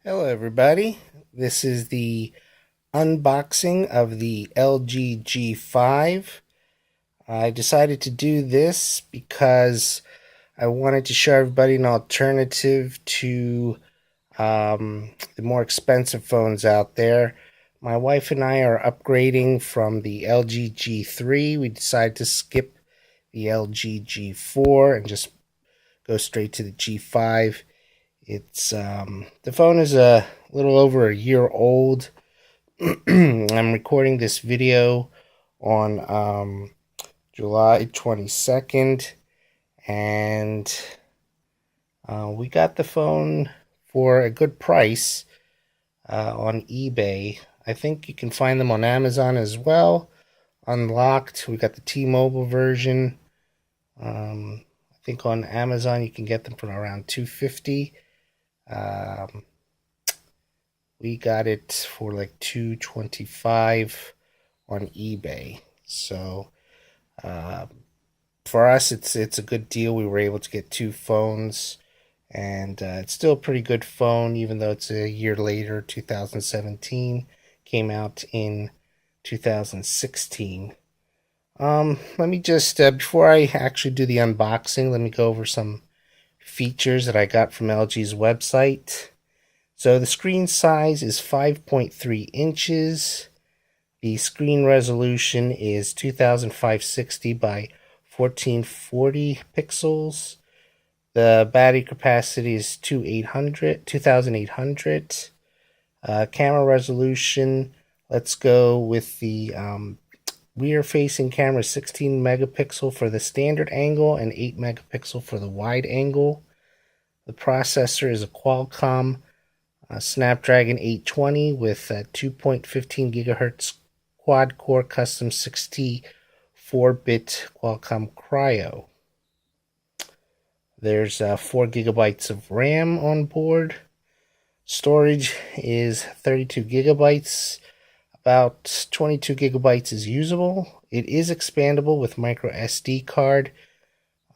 Hello everybody, this is the unboxing of the LG G5. I decided to do this because I wanted to show everybody an alternative to the more expensive phones out there. My wife and I are upgrading from the LG G3. We decided to skip the LG G4 and just go straight to the G5. It's the phone is a little over a year old. I'm recording this video on July 22nd, and we got the phone for a good price on eBay. I think you can find them on Amazon as well. Unlocked. We got the T-Mobile version. I think on Amazon you can get them for around $250. We got it for like $225 on eBay. So for us, it's a good deal. We were able to get two phones, and it's still a pretty good phone, even though it's a year later. 2017 came out in 2016. Let me just before I actually do the unboxing, let me go over some features that I got from LG's website. So the screen size is 5.3 inches. The screen resolution is 2560 by 1440 pixels. The battery capacity is 2800. Camera resolution, let's go with the rear facing camera, 16 megapixel for the standard angle and 8 megapixel for the wide angle. The processor is a Qualcomm Snapdragon 820 with a 2.15 gigahertz quad-core custom 64-bit Qualcomm Cryo. There's 4 gigabytes of RAM on board. Storage is 32 gigabytes. About 22 gigabytes is usable. It is expandable with micro SD card.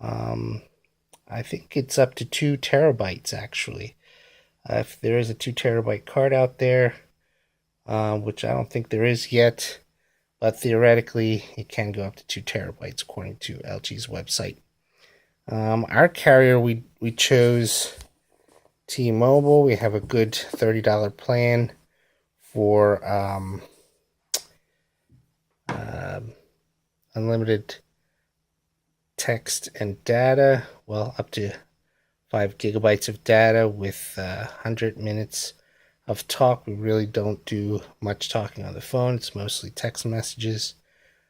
I think it's up to 2 terabytes actually. If there is a 2 terabyte card out there, which I don't think there is yet, but theoretically it can go up to 2 terabytes according to LG's website. Our carrier, we chose T-Mobile. We have a good $30 plan for unlimited text and data. Well, up to 5 gigabytes of data with 100 minutes of talk. We really don't do much talking on the phone. It's mostly text messages.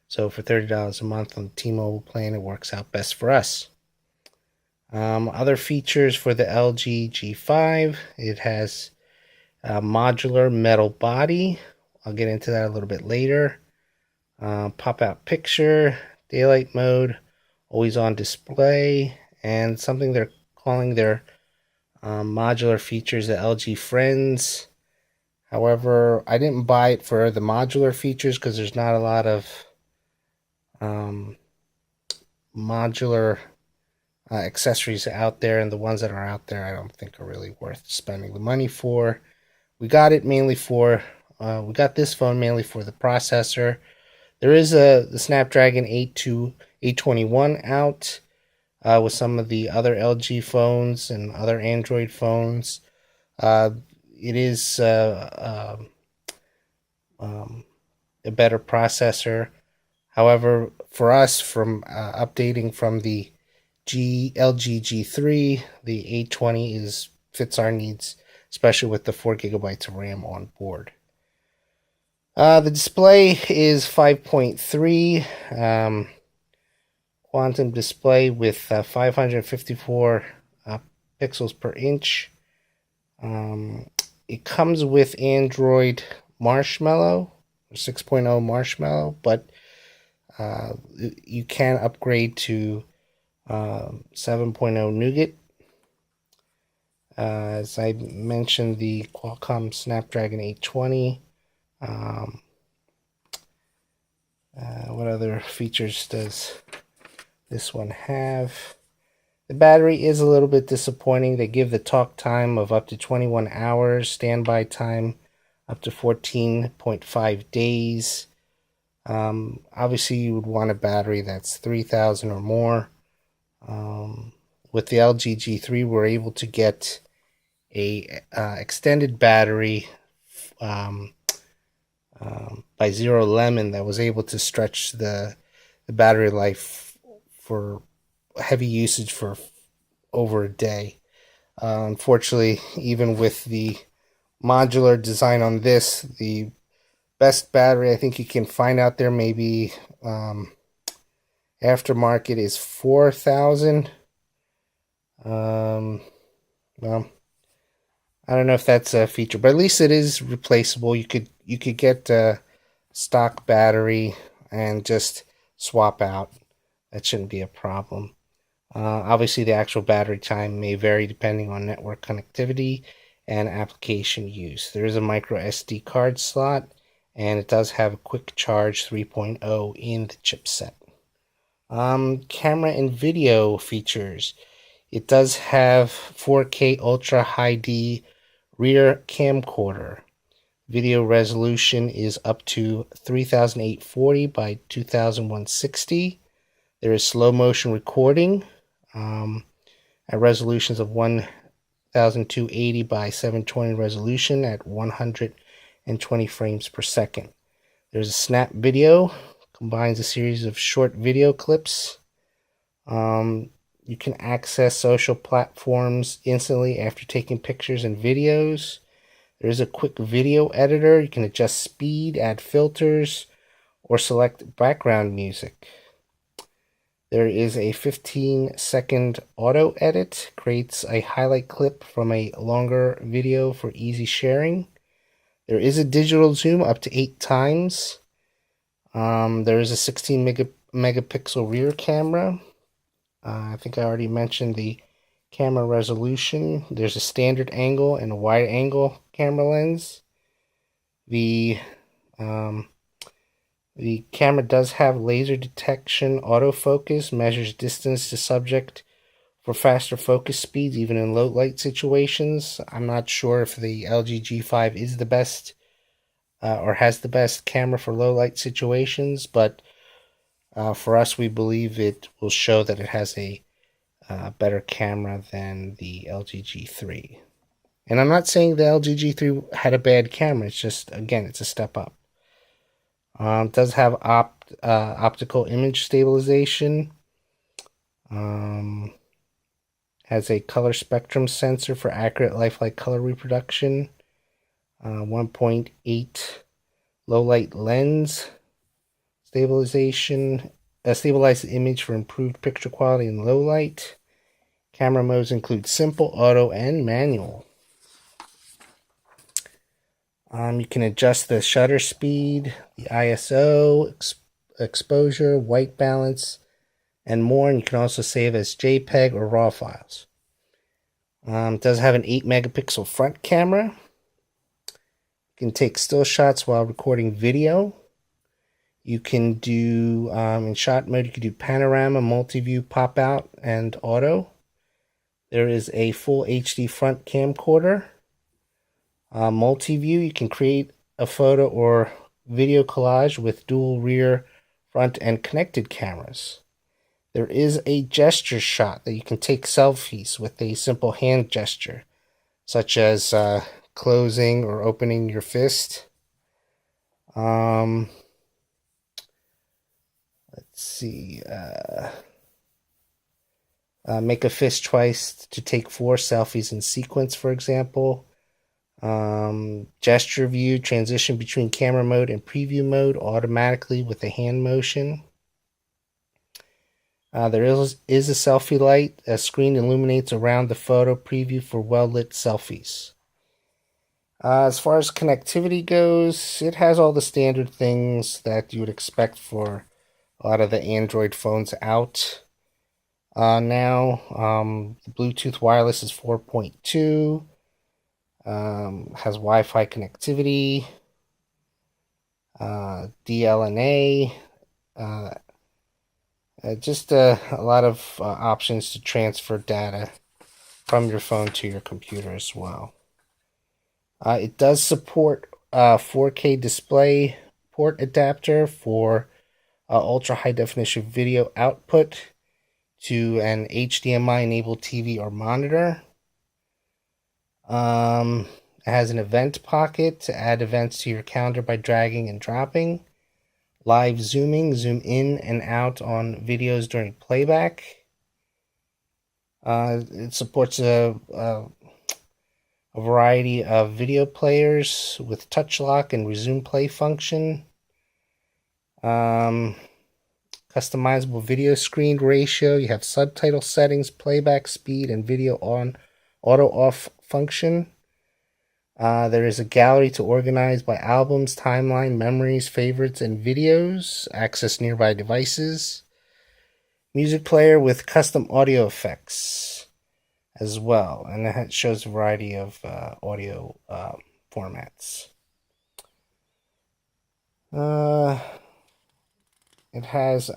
So for $30 a month on the T-Mobile plan, it works out best for us. Other features for the LG G5, it has a modular metal body. I'll get into that a little bit later. Pop-out picture, daylight mode, always on display, and something they're calling their modular features, the LG Friends. However, I didn't buy it for the modular features because there's not a lot of modular accessories out there, and the ones that are out there I don't think are really worth spending the money for. We got it mainly for we got this phone mainly for the processor. There is the Snapdragon 821 out with some of the other LG phones and other Android phones. It is a better processor. However, for us, from updating from the LG G3, the 820 fits our needs, especially with the 4 gigabytes of RAM on board. The display is 5.3 quantum display with 554 pixels per inch. It comes with Android Marshmallow, 6.0 Marshmallow, but you can upgrade to 7.0 Nougat. As I mentioned, the Qualcomm Snapdragon 820. What other features does this one have? The battery is a little bit disappointing. They give the talk time of up to 21 hours, standby time up to 14.5 days. Obviously, you would want a battery that's 3,000 or more. With the LG G3, we're able to get a extended battery by Zero Lemon that was able to stretch the battery life for heavy usage for over a day. Unfortunately, even with the modular design on this, the best battery I think you can find out there, maybe aftermarket, is 4,000. Well, I don't know if that's a feature, but at least it is replaceable. You could get a stock battery and just swap out. That shouldn't be a problem. Obviously, the actual battery time may vary depending on network connectivity and application use. There is a micro SD card slot, and it does have a quick charge 3.0 in the chipset. Camera and video features. It does have 4K Ultra High D rear camcorder. Video resolution is up to 3840 by 2160. There is slow motion recording at resolutions of 1280 by 720 resolution at 120 frames per second. There's a snap video, combines a series of short video clips. You can access social platforms instantly after taking pictures and videos. There is a quick video editor. You can adjust speed, add filters, or select background music. There is a 15-second auto edit, creates a highlight clip from a longer video for easy sharing. There is a digital zoom up to 8 times. There is a 16 megapixel rear camera. I think I already mentioned the camera resolution. There's a standard angle and a wide angle camera lens. The camera does have laser detection autofocus, measures distance to subject for faster focus speeds, even in low light situations. I'm not sure if the LG G5 is the best or has the best camera for low light situations, but for us, we believe it will show that it has a better camera than the LG G3. And I'm not saying the LG G3 had a bad camera. It's just, again, it's a step up. It does have optical image stabilization. Has a color spectrum sensor for accurate lifelike color reproduction. 1.8 low light lens stabilization. Stabilized image for improved picture quality in low light. Camera modes include simple, auto, and manual. You can adjust the shutter speed, the ISO, exposure, white balance, and more. And you can also save as JPEG or RAW files. It does have an 8 megapixel front camera. You can take still shots while recording video. You can do, in shot mode, you can do panorama, multi-view, pop-out, and auto. There is a full HD front camcorder. Multi-view, you can create a photo or video collage with dual rear, front, and connected cameras. There is a gesture shot that you can take selfies with a simple hand gesture, such as closing or opening your fist. Let's see. Make a fist twice to take 4 selfies in sequence, for example. Gesture view, transition between camera mode and preview mode automatically with a hand motion. There is a selfie light. A screen illuminates around the photo preview for well-lit selfies. As far as connectivity goes, it has all the standard things that you would expect for a lot of the Android phones out. Now, the Bluetooth wireless is 4.2. Has Wi-Fi connectivity, DLNA, just a lot of options to transfer data from your phone to your computer as well. It does support 4K display port adapter for ultra high definition video output to an HDMI enabled TV or monitor. It has an event pocket to add events to your calendar by dragging and dropping. Live zooming, zoom in and out on videos during playback. It supports a variety of video players with touch lock and resume play function. Customizable video screen ratio. You have subtitle settings, playback speed, and video on auto off function. There is a gallery to organize by albums, timeline, memories, favorites, and videos. Access nearby devices. Music player with custom audio effects as well. And it shows a variety of audio formats. It has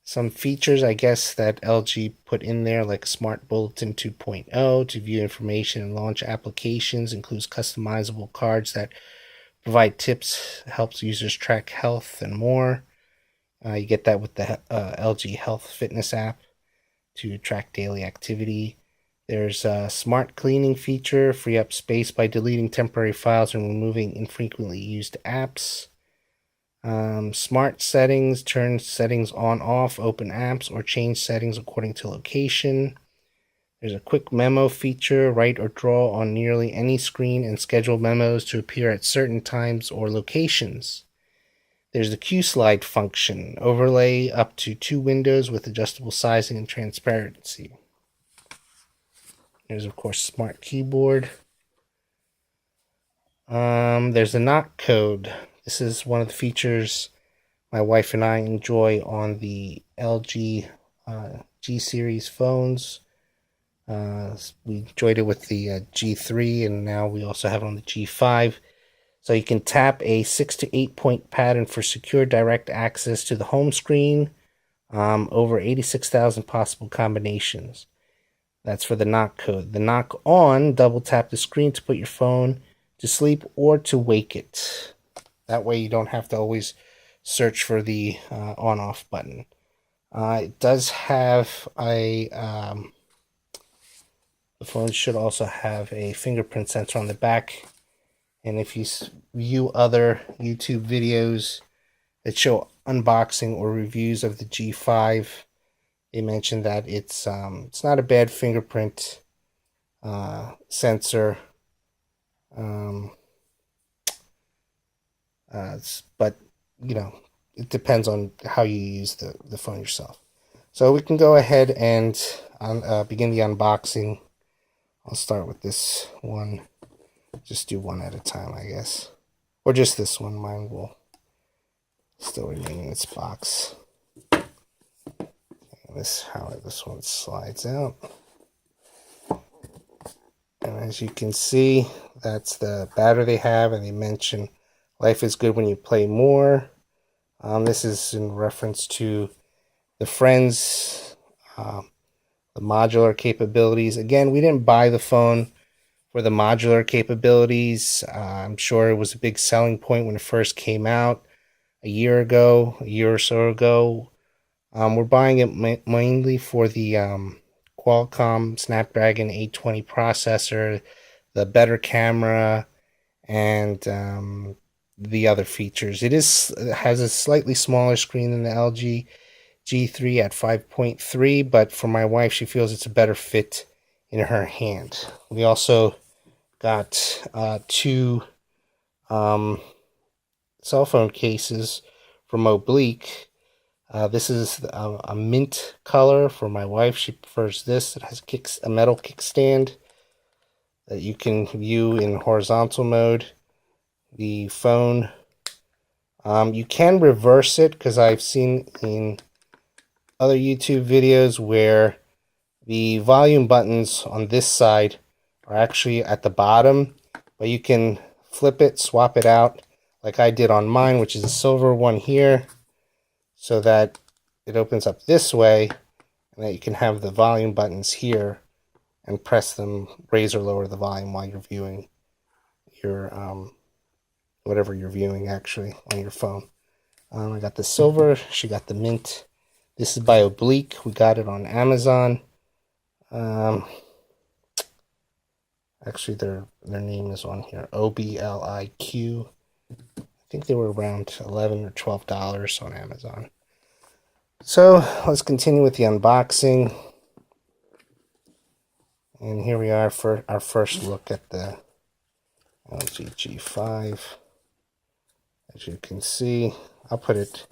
some features, I guess, that LG put in there, like Smart Bulletin 2.0 to view information and launch applications. Includes customizable cards that provide tips, helps users track health, and more. You get that with the LG Health Fitness app to track daily activity. There's a smart cleaning feature, free up space by deleting temporary files and removing infrequently used apps. Smart settings, turn settings on, off, open apps, or change settings according to location. There's a quick memo feature, write or draw on nearly any screen and schedule memos to appear at certain times or locations. There's the Q slide function, overlay up to 2 windows with adjustable sizing and transparency. There's, of course, smart keyboard. There's a knock code. This is one of the features my wife and I enjoy on the LG G series phones. We enjoyed it with the G3, and now we also have it on the G5. So you can tap a 6 to 8 point pattern for secure direct access to the home screen. Over 86,000 possible combinations. That's for the knock code. The knock on, double tap the screen to put your phone to sleep or to wake it. That way you don't have to always search for the on-off button. It does have a... the phone should also have a fingerprint sensor on the back. And if you view other YouTube videos that show unboxing or reviews of the G5, they mentioned that it's not a bad fingerprint sensor. But, you know, it depends on how you use the phone yourself. So we can go ahead and begin the unboxing. I'll start with this one. Just do one at a time, I guess. Or just this one. Mine will still remain in its box. This how this one slides out. And as you can see, that's the battery they have, and they mention life is good when you play more. This is in reference to the Friends, the modular capabilities. Again, we didn't buy the phone for the modular capabilities. I'm sure it was a big selling point when it first came out a year or so ago. We're buying it mainly for the Qualcomm Snapdragon 820 processor, the better camera, and the other features. It has a slightly smaller screen than the LG G3 at 5.3, but for my wife, she feels it's a better fit in her hand. We also got 2 cell phone cases from Oblique. This is a mint color for my wife. She prefers this. It has a metal kickstand that you can view in horizontal mode. The phone, you can reverse it, because I've seen in other YouTube videos where the volume buttons on this side are actually at the bottom, but you can flip it, swap it out like I did on mine, which is a silver one here, so that it opens up this way, and that you can have the volume buttons here and press them, raise or lower the volume while you're viewing your whatever you're viewing actually on your phone. I got the silver. She got the mint. This is by Oblique. We got it on Amazon. Actually, their name is on here. OBLIQ. I think they were around $11 or $12 on Amazon. So let's continue with the unboxing. And here we are for our first look at the LG G5. As you can see, I'll put it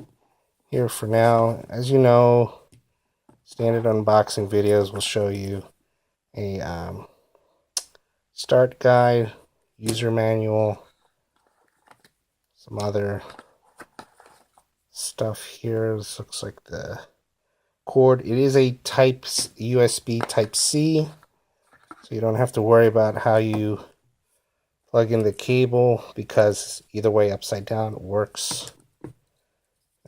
here for now. As you know, standard unboxing videos will show you a start guide, user manual, some other stuff here. This looks like the cord. It is a USB Type-C, so you don't have to worry about how you plug in the cable, because either way, upside down, it works.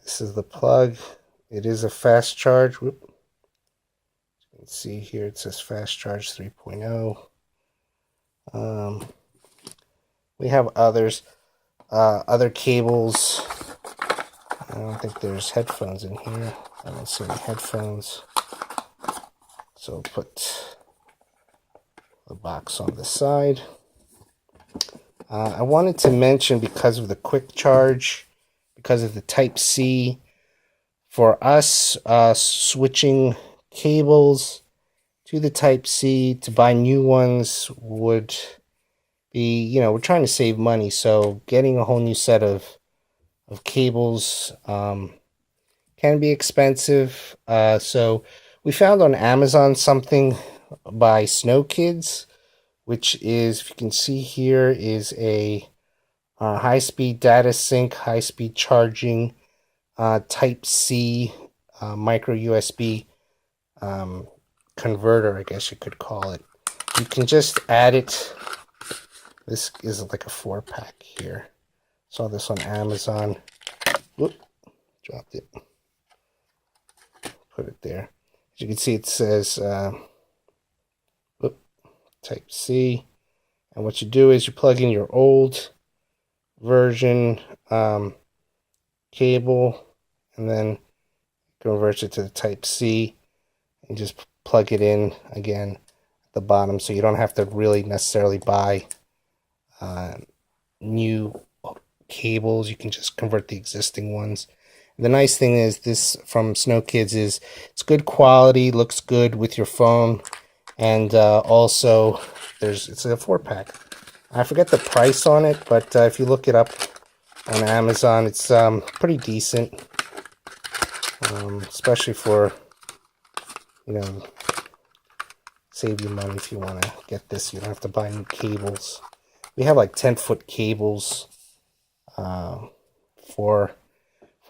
This is the plug. It is a fast charge. Whoop. You can see here it says fast charge 3.0. We have others, other cables. I don't think there's headphones in here. I don't see any headphones. So we'll put the box on the side. I wanted to mention, because of the quick charge, because of the Type-C, for us switching cables to the Type-C to buy new ones would be, we're trying to save money, so getting a whole new set of cables can be expensive. So we found on Amazon something by Snow Kids, which is, if you can see here, is a high-speed data sync, high-speed charging, Type-C, micro USB converter, I guess you could call it. You can just add it. This is like a 4-pack here. Saw this on Amazon. Whoop, dropped it. Put it there. As you can see, it says Type-C. And what you do is you plug in your old version cable, and then converts it to the Type-C, and just plug it in again at the bottom, so you don't have to really necessarily buy new cables. You can just convert the existing ones. And the nice thing is, this from Snow Kids is it's good quality, looks good with your phone, and also it's a 4-pack. I forget the price on it, but if you look it up on Amazon, it's pretty decent, especially for, save you money if you want to get this. You don't have to buy new cables. We have like 10-foot cables for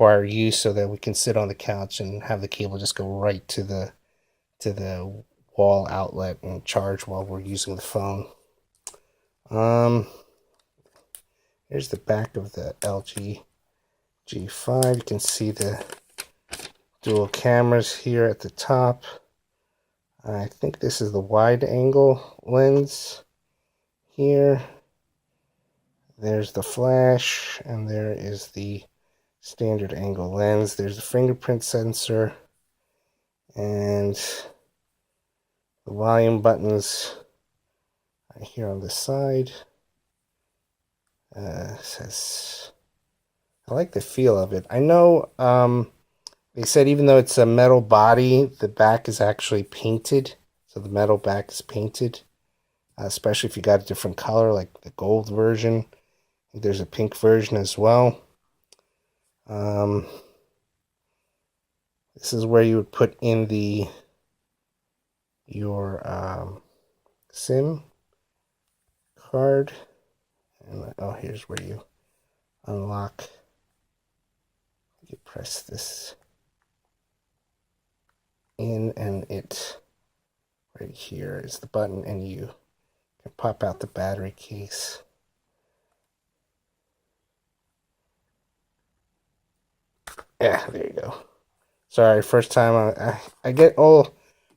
our use, so that we can sit on the couch and have the cable just go right to the wall outlet and charge while we're using the phone. Here's the back of the LG G5. You can see the dual cameras here at the top. I think this is the wide angle lens here. There's the flash, and there is the standard angle lens. There's the fingerprint sensor, and the volume buttons right here on the side. Says, I like the feel of it. I know they said even though it's a metal body, the back is actually painted. So the metal back is painted, especially if you got a different color, like the gold version. There's a pink version as well. This is where you would put in your SIM card. And here's where you unlock. You press this in, and it right here is the button, and you can pop out the battery case. Yeah, there you go. Sorry, first time I get all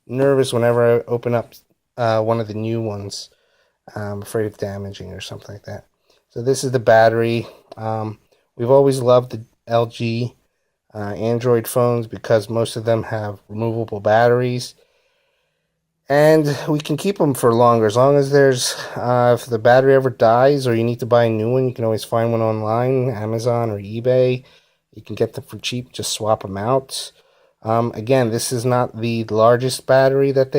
nervous whenever I open up one of the new ones. I'm afraid of damaging or something like that. So this is the battery. We've always loved the LG Android phones because most of them have removable batteries, and we can keep them for longer as long as there's if the battery ever dies or you need to buy a new one, you can always find one online, Amazon or eBay. You can get them for cheap. Just swap them out. Again, this is not the largest battery that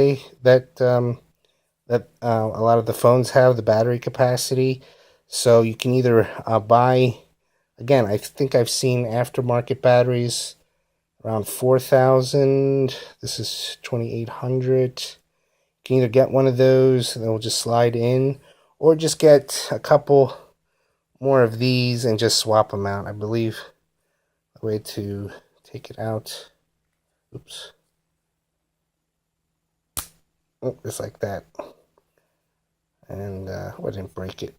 a lot of the phones have, the battery capacity. So you can either buy, again, I think I've seen aftermarket batteries around 4,000. This is 2,800. You can either get one of those and they'll just slide in, or just get a couple more of these and just swap them out. I believe the way to take it out, oops, oh, just like that. And I didn't break it.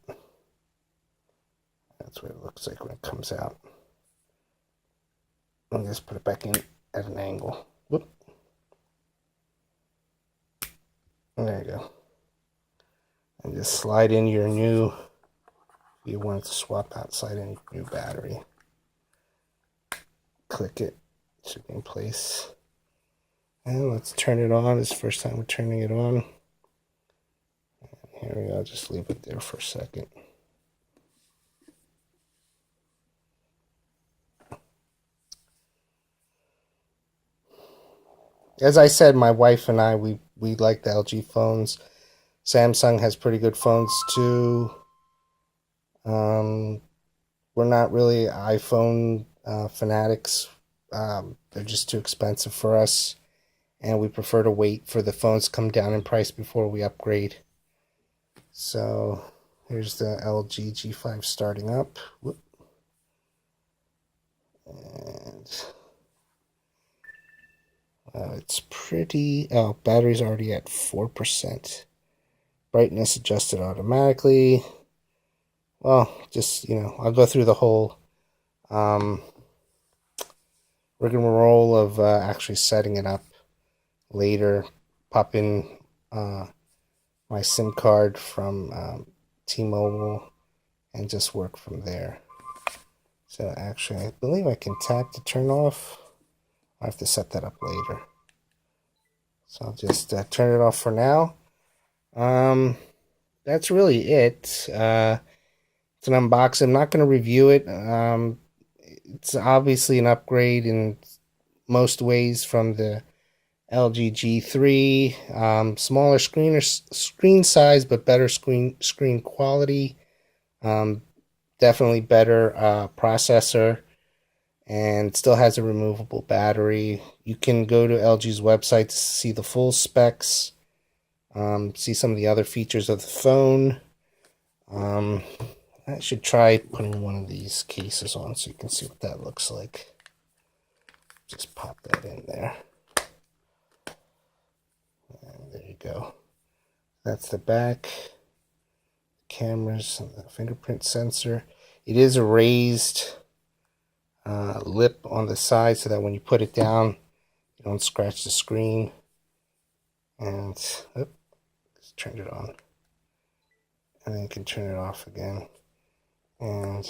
That's what it looks like when it comes out. I'll just put it back in at an angle. Whoop. There you go. And just slide in your new, if you want to swap out, slide in your new battery. Click it, it should be in place. And let's turn it on. It's the first time we're turning it on. And here we go, just leave it there for a second. As I said, my wife and I, we like the LG phones. Samsung has pretty good phones too. We're not really iPhone fanatics. They're just too expensive for us, and we prefer to wait for the phones to come down in price before we upgrade. So here's the LG G5 starting up. Whoop. And it's pretty. Oh, battery's already at 4%. Brightness adjusted automatically. Well, just, I'll go through the whole rigmarole of actually setting it up later. Pop in my SIM card from T-Mobile and just work from there. So actually, I believe I can tap to turn off. I have to set that up later. So I'll just turn it off for now. That's really it. It's an unboxing. I'm not going to review it. It's obviously an upgrade in most ways from the LG G3. Smaller screen size, but better screen quality. Definitely better processor, and still has a removable battery. You can go to LG's website to see the full specs, see some of the other features of the phone. I should try putting one of these cases on so you can see what that looks like. Just pop that in there. And there you go. That's the back. Cameras and the fingerprint sensor. It is a raised lip on the side so that when you put it down, you don't scratch the screen. And just turn it on. And then you can turn it off again. And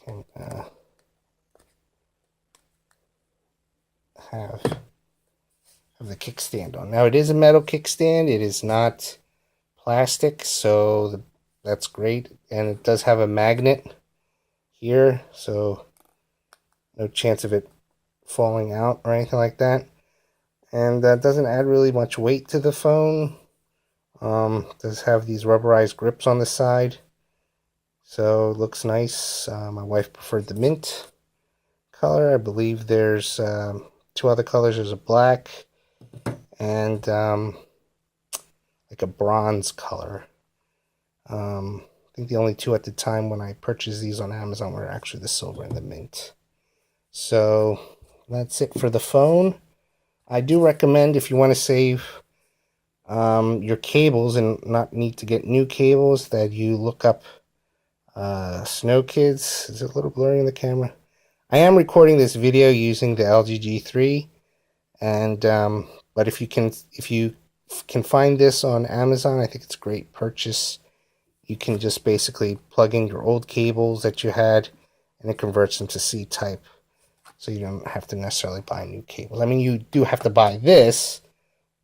can have the kickstand on. Now it is a metal kickstand. It is not plastic, so that's great. And it does have a magnet here, so no chance of it falling out or anything like that. And that doesn't add really much weight to the phone. Does have these rubberized grips on the side. So it looks nice. My wife preferred the mint color. I believe there's two other colors. There's a black and like a bronze color. I think the only two at the time when I purchased these on Amazon were actually the silver and the mint. So that's it for the phone. I do recommend, if you want to save your cables and not need to get new cables, that you look up Snow Kids. Is it a little blurry in the camera? I am recording this video using the LG G3, and but if you can find this on Amazon, I think it's a great purchase. You can just basically plug in your old cables that you had, and it converts them to C-type, so you don't have to necessarily buy new cables. I mean, you do have to buy this,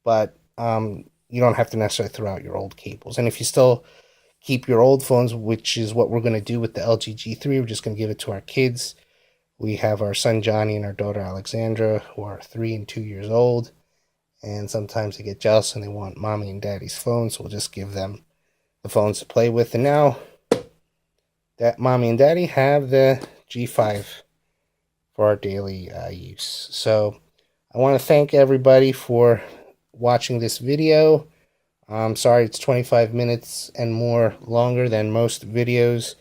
but you don't have to necessarily throw out your old cables. And if you still keep your old phones, which is what we're going to do with the LG G3, we're just going to give it to our kids. We have our son Johnny and our daughter Alexandra, who are 3 and 2 years old, and sometimes they get jealous and they want mommy and daddy's phones, so we'll just give them the phones to play with. And now that mommy and daddy have the G5 for our daily use. So I want to thank everybody for watching this video. I'm sorry it's 25 minutes and more longer than most videos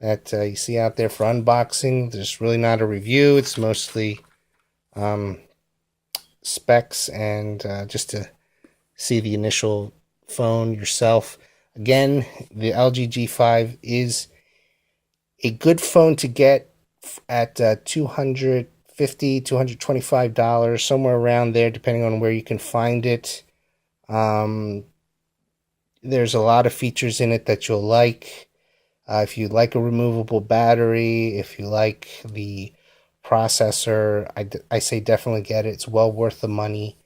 that you see out there for unboxing. There's really not a review. It's mostly specs and just to see the initial phone yourself. Again, the LG G5 is a good phone to get at $250, $225, somewhere around there, depending on where you can find it. There's a lot of features in it that you'll like. If you like a removable battery, if you like the processor, I say definitely get it. It's well worth the money.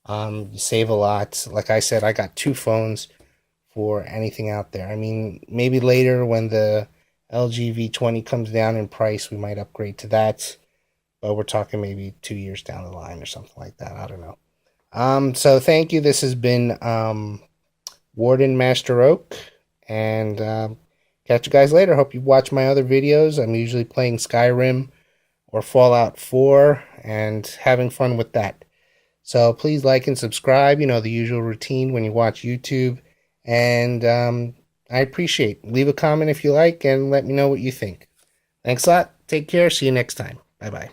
You save a lot. Like I said, I got 2 phones for anything out there. I mean, maybe later when the LG V20 comes down in price, we might upgrade to that. But we're talking maybe 2 years down the line or something like that. I don't know. So thank you. This has been Warden Master Oak, and catch you guys later. Hope you watch my other videos. I'm usually playing Skyrim or Fallout 4 and having fun with that. So please like and subscribe. You know, the usual routine when you watch YouTube. And I appreciate it. Leave a comment if you like and let me know what you think. Thanks a lot. Take care. See you next time. Bye-bye.